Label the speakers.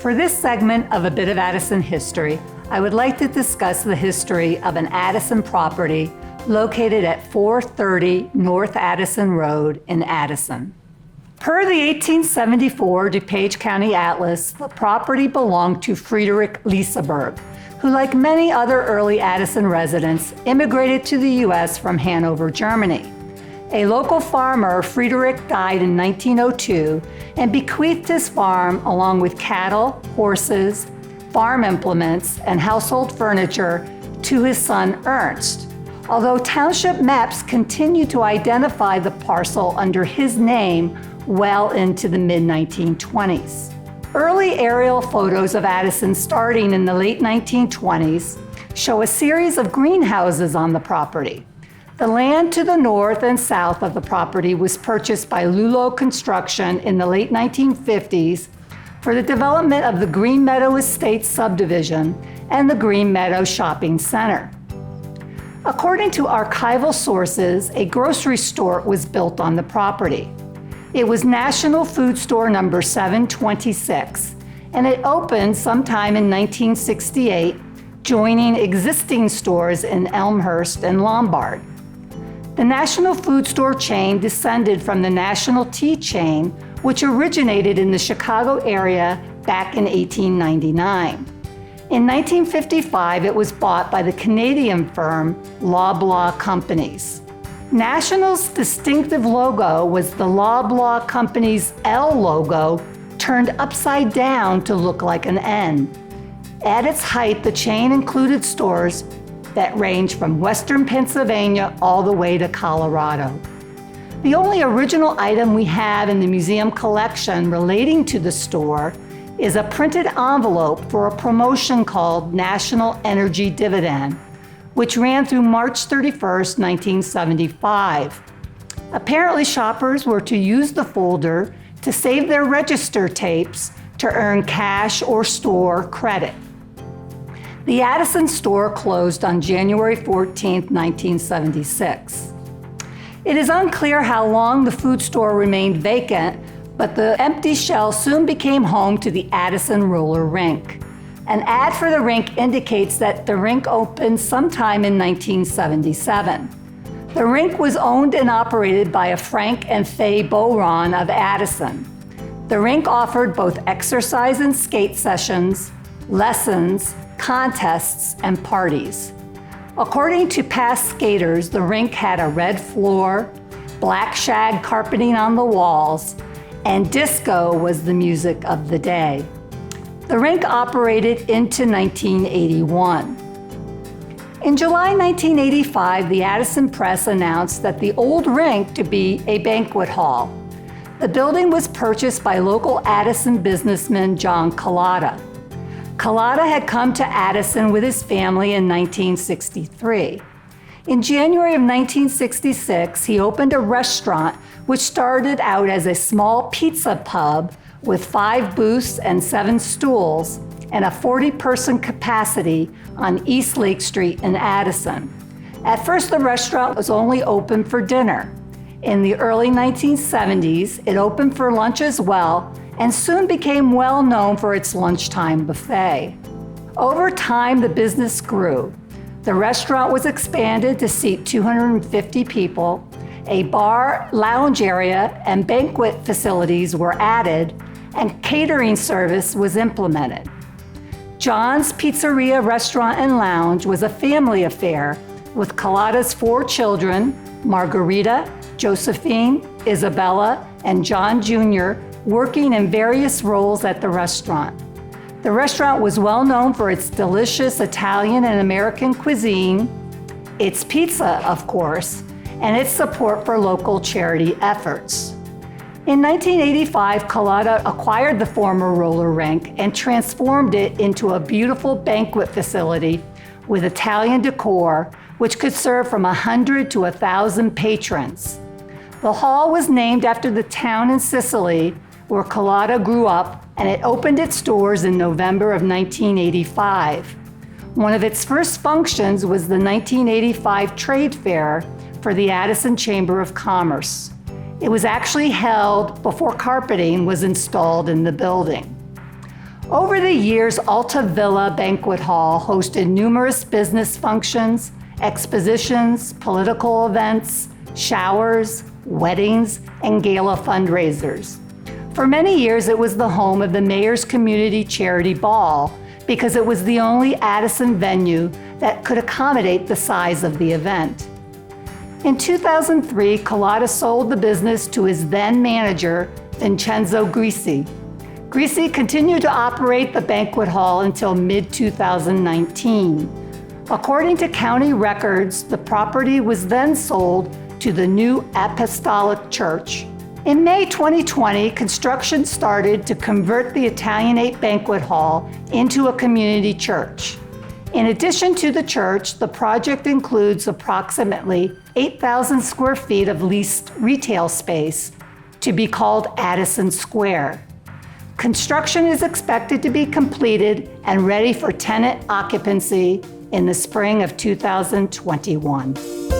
Speaker 1: For this segment of A Bit of Addison History, I would like to discuss the history of an Addison property located at 430 North Addison Road in Addison. Per the 1874 DuPage County Atlas, the property belonged to Friedrich Liseberg, who, like many other early Addison residents, immigrated to the U.S. from Hanover, Germany. A local farmer, Friedrich died in 1902 and bequeathed his farm along with cattle, horses, farm implements, and household furniture to his son Ernst. Although township maps continue to identify the parcel under his name well into the mid-1920s. Early aerial photos of Addison starting in the late 1920s show a series of greenhouses on the property. The land to the north and south of the property was purchased by Lulo Construction in the late 1950s for the development of the Green Meadow Estates subdivision and the Green Meadow Shopping Center. According to archival sources, a grocery store was built on the property. It was National Food Store number 726, and it opened sometime in 1968, joining existing stores in Elmhurst and Lombard. The National Food Store chain descended from the National Tea chain, which originated in the Chicago area back in 1899. In 1955, it was bought by the Canadian firm Loblaw Companies. National's distinctive logo was the Loblaw Companies' L logo turned upside down to look like an N. At its height, the chain included stores that range from Western Pennsylvania all the way to Colorado. The only original item we have in the museum collection relating to the store is a printed envelope for a promotion called National Energy Dividend, which ran through March 31st, 1975. Apparently, shoppers were to use the folder to save their register tapes to earn cash or store credit. The Addison store closed on January 14, 1976. It is unclear how long the food store remained vacant, but the empty shell soon became home to the Addison roller rink. An ad for the rink indicates that the rink opened sometime in 1977. The rink was owned and operated by a Frank and Fay Boron of Addison. The rink offered both exercise and skate sessions, lessons, contests, and parties. According to past skaters, the rink had a red floor, black shag carpeting on the walls, and disco was the music of the day. The rink operated into 1981. In July 1985, the Addison Press announced that the old rink to be a banquet hall. The building was purchased by local Addison businessman John Collada. Collada had come to Addison with his family in 1963. In January of 1966, he opened a restaurant which started out as a small pizza pub with 5 booths and 7 stools and a 40-person capacity on East Lake Street in Addison. At first, the restaurant was only open for dinner. In the early 1970s, it opened for lunch as well and soon became well known for its lunchtime buffet. Over time, the business grew. The restaurant was expanded to seat 250 people. A bar, lounge area, and banquet facilities were added, and catering service was implemented. John's Pizzeria Restaurant and Lounge was a family affair with Collada's 4 children, Margarita, Josephine, Isabella, and John Jr., working in various roles at the restaurant. The restaurant was well known for its delicious Italian and American cuisine, its pizza, of course, and its support for local charity efforts. In 1985, Collada acquired the former roller rink and transformed it into a beautiful banquet facility with Italian decor, which could serve from 100 to 1,000 patrons. The hall was named after the town in Sicily where Collada grew up, and it opened its doors in November of 1985. One of its first functions was the 1985 trade fair for the Addison Chamber of Commerce. It was actually held before carpeting was installed in the building. Over the years, Alta Villa Banquet Hall hosted numerous business functions, expositions, political events, showers, weddings, and gala fundraisers. For many years, it was the home of the Mayor's Community Charity Ball because it was the only Addison venue that could accommodate the size of the event. In 2003, Collada sold the business to his then manager, Vincenzo Grisi. Grisi continued to operate the banquet hall until mid-2019. According to county records, the property was then sold to the New Apostolic Church. In May 2020, construction started to convert the Italianate Banquet Hall into a community church. In addition to the church, the project includes approximately 8,000 square feet of leased retail space to be called Addison Square. Construction is expected to be completed and ready for tenant occupancy in the spring of 2021.